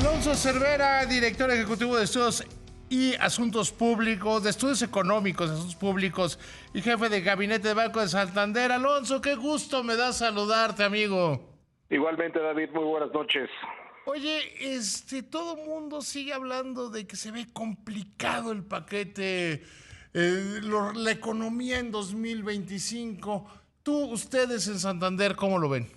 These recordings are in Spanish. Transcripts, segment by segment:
Alonso Cervera, director ejecutivo de Estudios y Asuntos Públicos, de Estudios Económicos, Asuntos Públicos y jefe de gabinete de Banco de Santander. Alonso, qué gusto me da saludarte, amigo. Igualmente, David, muy buenas noches. Oye, todo mundo sigue hablando de que se ve complicado el paquete, la economía en 2025. Ustedes en Santander, ¿cómo lo ven?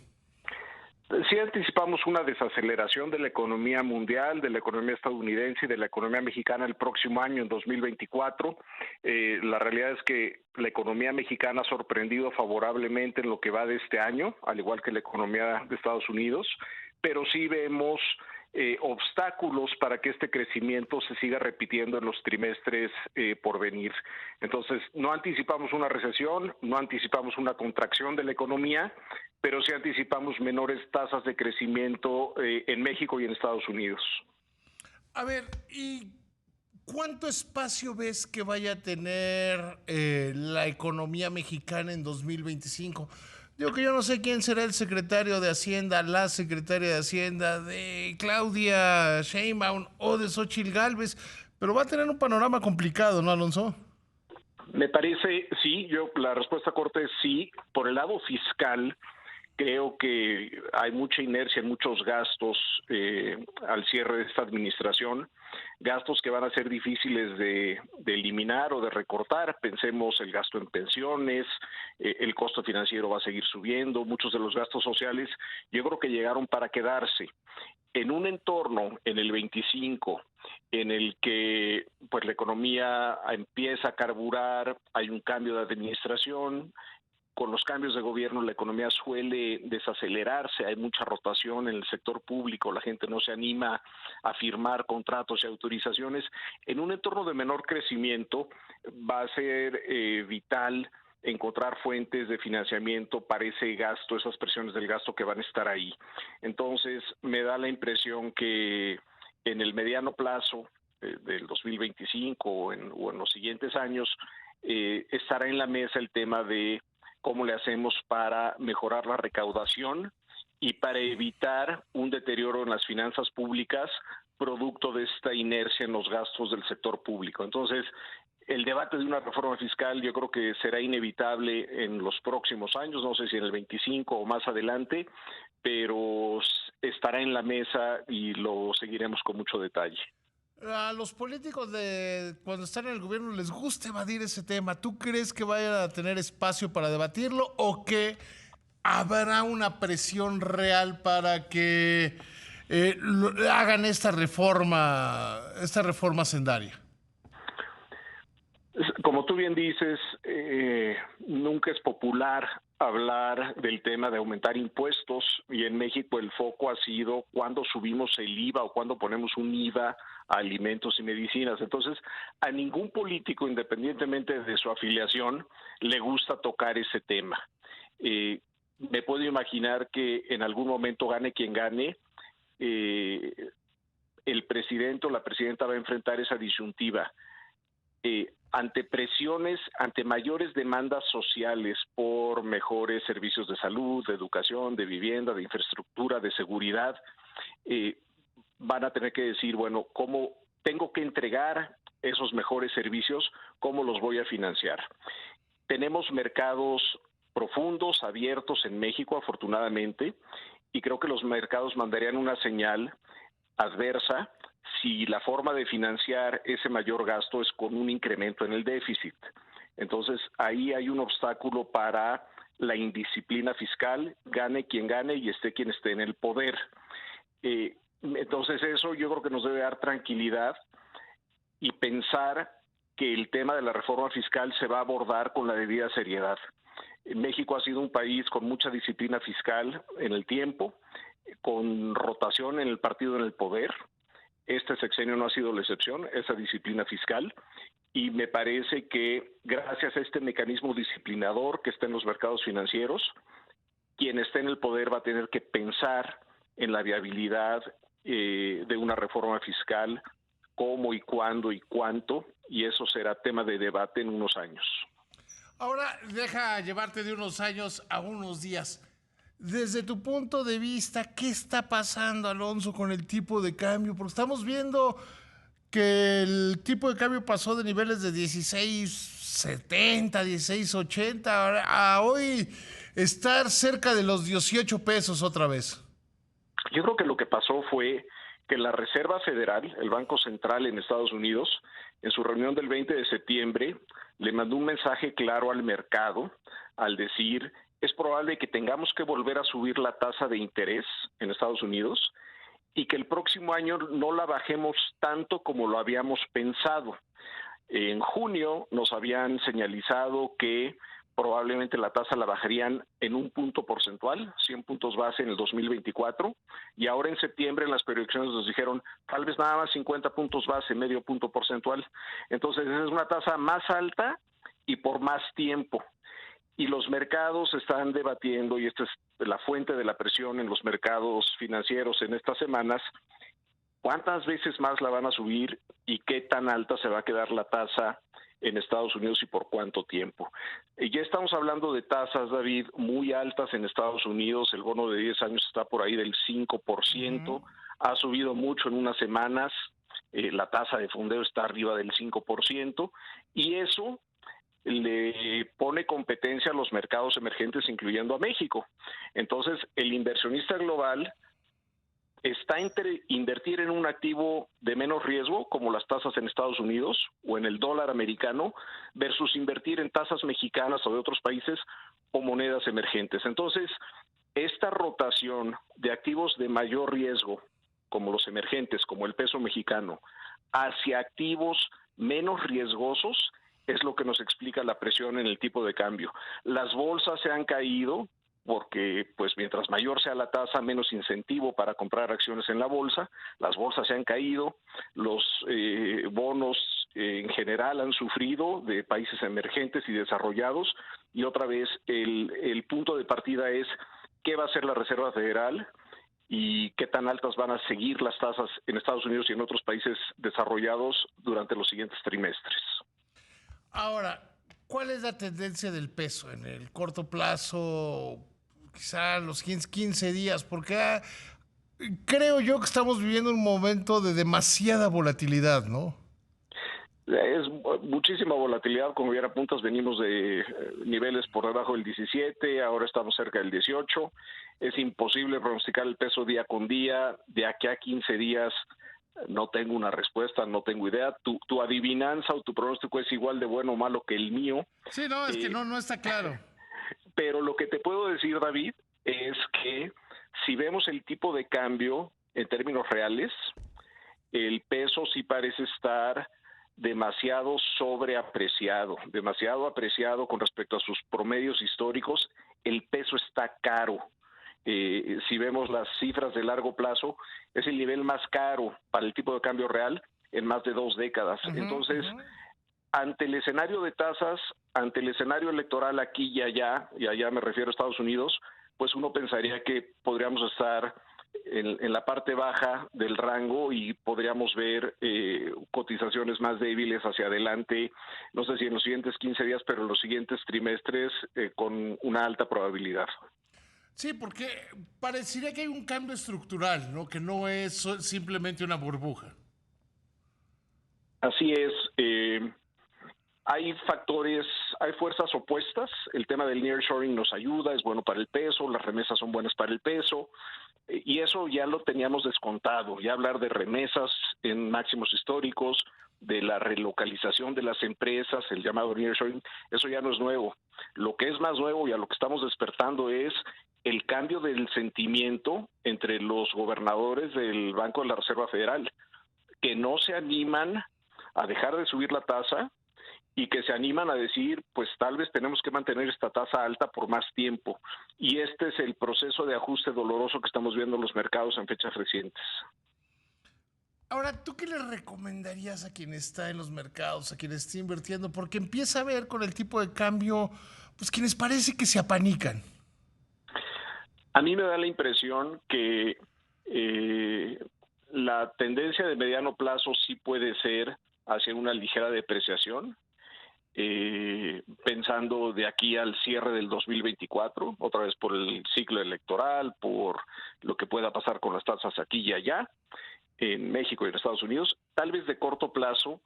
Sí anticipamos una desaceleración de la economía mundial, de la economía estadounidense y de la economía mexicana el próximo año, en 2024. La realidad es que la economía mexicana ha sorprendido favorablemente en lo que va de este año, al igual que la economía de Estados Unidos, pero sí vemos obstáculos para que este crecimiento se siga repitiendo en los trimestres por venir. Entonces, no anticipamos una recesión, no anticipamos una contracción de la economía, pero sí anticipamos menores tasas de crecimiento en México y en Estados Unidos. A ver, ¿y cuánto espacio ves que vaya a tener la economía mexicana en 2025? Digo que yo no sé quién será el secretario de Hacienda, la secretaria de Hacienda de Claudia Sheinbaum o de Xóchitl Gálvez, pero va a tener un panorama complicado, ¿no, Alonso? Me parece, sí, la respuesta corta es sí. Por el lado fiscal, creo que hay mucha inercia en muchos gastos al cierre de esta administración, gastos que van a ser difíciles de eliminar o de recortar. Pensemos el gasto en pensiones, el costo financiero va a seguir subiendo, muchos de los gastos sociales yo creo que llegaron para quedarse. En un entorno, en el 25, en el que pues la economía empieza a carburar, hay un cambio de administración. Con los cambios de gobierno la economía suele desacelerarse, hay mucha rotación en el sector público, la gente no se anima a firmar contratos y autorizaciones. En un entorno de menor crecimiento va a ser vital encontrar fuentes de financiamiento para ese gasto, esas presiones del gasto que van a estar ahí. Entonces, me da la impresión que en el mediano plazo del 2025 o en los siguientes años estará en la mesa el tema de cómo le hacemos para mejorar la recaudación y para evitar un deterioro en las finanzas públicas producto de esta inercia en los gastos del sector público. Entonces, el debate de una reforma fiscal yo creo que será inevitable en los próximos años, no sé si en el 25 o más adelante, pero estará en la mesa y lo seguiremos con mucho detalle. A los políticos cuando están en el gobierno les gusta evadir ese tema. ¿Tú crees que vayan a tener espacio para debatirlo o que habrá una presión real para que hagan esta reforma sendaria? Como tú bien dices, nunca es popular hablar del tema de aumentar impuestos, y en México el foco ha sido cuándo subimos el IVA o cuándo ponemos un IVA a alimentos y medicinas. Entonces, a ningún político, independientemente de su afiliación, le gusta tocar ese tema. Me puedo imaginar que en algún momento, gane quien gane, el presidente o la presidenta va a enfrentar esa disyuntiva. Ante presiones, ante mayores demandas sociales por mejores servicios de salud, de educación, de vivienda, de infraestructura, de seguridad, van a tener que decir, bueno, ¿cómo tengo que entregar esos mejores servicios? ¿Cómo los voy a financiar? Tenemos mercados profundos, abiertos en México, afortunadamente, y creo que los mercados mandarían una señal adversa si la forma de financiar ese mayor gasto es con un incremento en el déficit. Entonces, ahí hay un obstáculo para la indisciplina fiscal, gane quien gane y esté quien esté en el poder. Entonces, eso yo creo que nos debe dar tranquilidad y pensar que el tema de la reforma fiscal se va a abordar con la debida seriedad. México ha sido un país con mucha disciplina fiscal en el tiempo, con rotación en el partido en el poder. Este sexenio no ha sido la excepción, esa disciplina fiscal, y me parece que gracias a este mecanismo disciplinador que está en los mercados financieros, quien esté en el poder va a tener que pensar en la viabilidad de una reforma fiscal, cómo y cuándo y cuánto, y eso será tema de debate en unos años. Ahora, deja llevarte de unos años a unos días. Desde tu punto de vista, ¿qué está pasando, Alonso, con el tipo de cambio? Porque estamos viendo que el tipo de cambio pasó de niveles de 16.70, 16.80 a hoy estar cerca de los 18 pesos otra vez. Yo creo que lo que pasó fue que la Reserva Federal, el Banco Central en Estados Unidos, en su reunión del 20 de septiembre, le mandó un mensaje claro al mercado al decir, es probable que tengamos que volver a subir la tasa de interés en Estados Unidos y que el próximo año no la bajemos tanto como lo habíamos pensado. En junio nos habían señalizado que probablemente la tasa la bajarían en un punto porcentual, 100 puntos base en el 2024, y ahora en septiembre en las proyecciones nos dijeron tal vez nada más 50 puntos base, medio punto porcentual. Entonces esa es una tasa más alta y por más tiempo. Y los mercados están debatiendo, y esta es la fuente de la presión en los mercados financieros en estas semanas, cuántas veces más la van a subir y qué tan alta se va a quedar la tasa en Estados Unidos y por cuánto tiempo. Ya estamos hablando de tasas, David, muy altas en Estados Unidos. El bono de 10 años está por ahí del 5%, ha subido mucho en unas semanas, la tasa de fondeo está arriba del 5%, y eso le pone competencia a los mercados emergentes, incluyendo a México. Entonces, el inversionista global está entre invertir en un activo de menos riesgo, como las tasas en Estados Unidos o en el dólar americano, versus invertir en tasas mexicanas o de otros países o monedas emergentes. Entonces, esta rotación de activos de mayor riesgo, como los emergentes, como el peso mexicano, hacia activos menos riesgosos, es lo que nos explica la presión en el tipo de cambio. Las bolsas se han caído, porque pues mientras mayor sea la tasa, menos incentivo para comprar acciones en la bolsa. Las bolsas se han caído, los bonos en general han sufrido de países emergentes y desarrollados, y otra vez el punto de partida es qué va a hacer la Reserva Federal y qué tan altas van a seguir las tasas en Estados Unidos y en otros países desarrollados durante los siguientes trimestres. Ahora, ¿cuál es la tendencia del peso en el corto plazo, quizá los 15 días? Porque creo yo que estamos viviendo un momento de demasiada volatilidad, ¿no? Es muchísima volatilidad, como bien apuntas, venimos de niveles por debajo del 17, ahora estamos cerca del 18, es imposible pronosticar el peso día con día, de aquí a 15 días no tengo una respuesta, no tengo idea, tu adivinanza o tu pronóstico es igual de bueno o malo que el mío. Sí, no, es que no está claro. Pero lo que te puedo decir, David, es que si vemos el tipo de cambio en términos reales, el peso sí parece estar demasiado sobreapreciado, demasiado apreciado con respecto a sus promedios históricos. El peso está caro. Si vemos las cifras de largo plazo, es el nivel más caro para el tipo de cambio real en más de 2 décadas. Entonces, ante el escenario de tasas, ante el escenario electoral aquí y allá me refiero a Estados Unidos, pues uno pensaría que podríamos estar en la parte baja del rango y podríamos ver cotizaciones más débiles hacia adelante, no sé si en los siguientes 15 días, pero en los siguientes trimestres con una alta probabilidad. Sí, porque parecería que hay un cambio estructural, ¿no? Que no es simplemente una burbuja. Así es. Hay factores, hay fuerzas opuestas. El tema del nearshoring nos ayuda, es bueno para el peso, las remesas son buenas para el peso, y eso ya lo teníamos descontado. Ya hablar de remesas en máximos históricos, de la relocalización de las empresas, el llamado nearshoring, eso ya no es nuevo. Lo que es más nuevo y a lo que estamos despertando es el cambio del sentimiento entre los gobernadores del Banco de la Reserva Federal, que no se animan a dejar de subir la tasa y que se animan a decir, pues tal vez tenemos que mantener esta tasa alta por más tiempo. Y este es el proceso de ajuste doloroso que estamos viendo en los mercados en fechas recientes. Ahora, ¿tú qué le recomendarías a quien está en los mercados, a quien está invirtiendo? Porque empieza a ver con el tipo de cambio, pues quienes parece que se apanican. A mí me da la impresión que la tendencia de mediano plazo sí puede ser hacia una ligera depreciación. pensando de aquí al cierre del 2024, otra vez por el ciclo electoral, por lo que pueda pasar con las tasas aquí y allá, en México y en Estados Unidos. Tal vez de corto plazo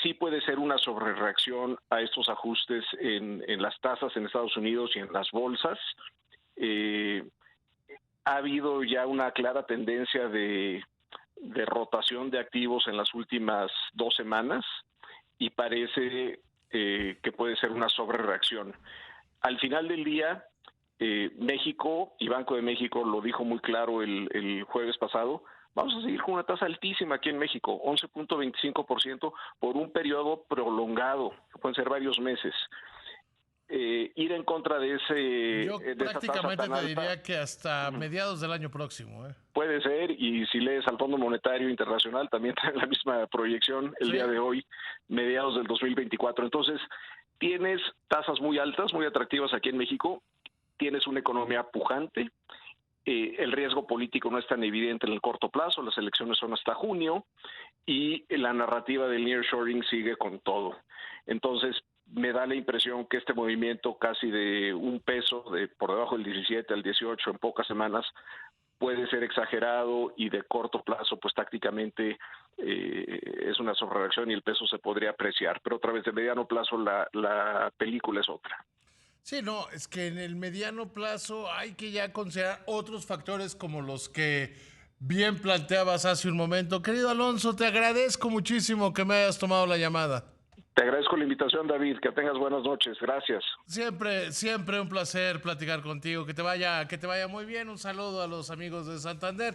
sí puede ser una sobrereacción a estos ajustes en las tasas en Estados Unidos y en las bolsas. Eh, ha habido ya una clara tendencia de rotación de activos en las últimas 2 semanas y parece que puede ser una sobrereacción. Al final del día, México y Banco de México lo dijo muy claro el jueves pasado, vamos a seguir con una tasa altísima aquí en México, 11.25% por un periodo prolongado, que pueden ser varios meses. Ir en contra de Yo esa tasa prácticamente tan te alta diría que hasta mediados del año próximo, ¿eh? puede ser, y si lees al Fondo Monetario Internacional también trae la misma proyección el Sí. día de hoy, mediados del 2024. Entonces, tienes tasas muy altas, muy atractivas aquí en México, tienes una economía pujante, el riesgo político no es tan evidente en el corto plazo, las elecciones son hasta junio, y la narrativa del nearshoring sigue con todo. Entonces, me da la impresión que este movimiento casi de un peso, de por debajo del 17 al 18 en pocas semanas, puede ser exagerado y de corto plazo, pues tácticamente es una sobrereacción y el peso se podría apreciar. Pero otra vez, de mediano plazo, la película es otra. Sí, no, es que en el mediano plazo hay que ya considerar otros factores como los que bien planteabas hace un momento. Querido Alonso, te agradezco muchísimo que me hayas tomado la llamada. Te agradezco la invitación, David. Que tengas buenas noches. Gracias. Siempre, siempre un placer platicar contigo. Que te vaya muy bien. Un saludo a los amigos de Santander.